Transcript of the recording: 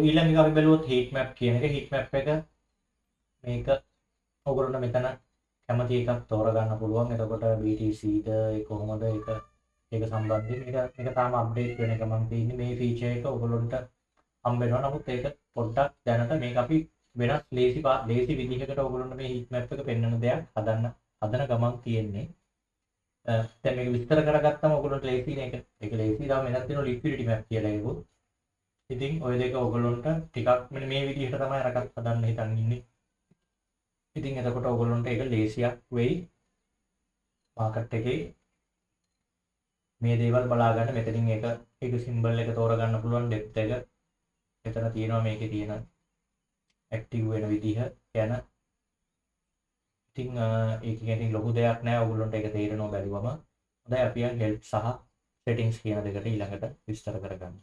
ඊළඟ එක අපි බලුවොත් heat map කියන එක. heat map එක මේක ඔයගොල්ලන්ට මෙතන කැමති එකක් තෝරගන්න පුළුවන්. එතකොට BTC ද ඒ කොහොමද ඒක සම්බන්ධයෙන් මේක තාම අප්ඩේට් වෙන එක මම තියෙන්නේ. මේ ෆීචර් එක ඔයගොල්ලන්ට හම්බ වෙනවා. නමුත් ඒක පොඩ්ඩක් දැනට මේක අපි වෙනස් ලේසි විදිහකට ඔයගොල්ලන්ට මේ heat map එක පෙන්වන දෙයක් හදන ගමන් තියෙන්නේ. දැන් මේක විස්තර කරගත්තම ඔයගොල්ලන්ට ලේසි නේ ඒක. ඒක ලේසි. ඊළඟ වෙනස් තියෙනවා liquidity map කියලා ඒකෝ. ඉතින් ඔය දෙක ඔයගොල්ලන්ට ටිකක් මෙන්න මේ විදිහට තමයි අරකට හදන්න හිතන් ඉන්නේ. ඉතින් එතකොට ඔයගොල්ලන්ට ඒක ලේසියක් වෙයි. මාකට් එකේ මේ දේවල් බලා ගන්න. මෙතනින් ඒක සිම්බල් එක තෝරගන්න පුළුවන්. ඩෙප්ත් එක එතන තියෙනවා. මේකේ තියෙන ඇක්ටිව් වෙන විදිහ ගැන. ඉතින් ඒක කියන්නේ ලොකු දෙයක් නෑ. ඔයගොල්ලන්ට ඒක තේරෙනවා බැරිවම. හොඳයි අපි යන් හෙල්ප් සහ සෙටින්ග්ස් කියන දෙකට ඊළඟට විස්තර කරගන්න.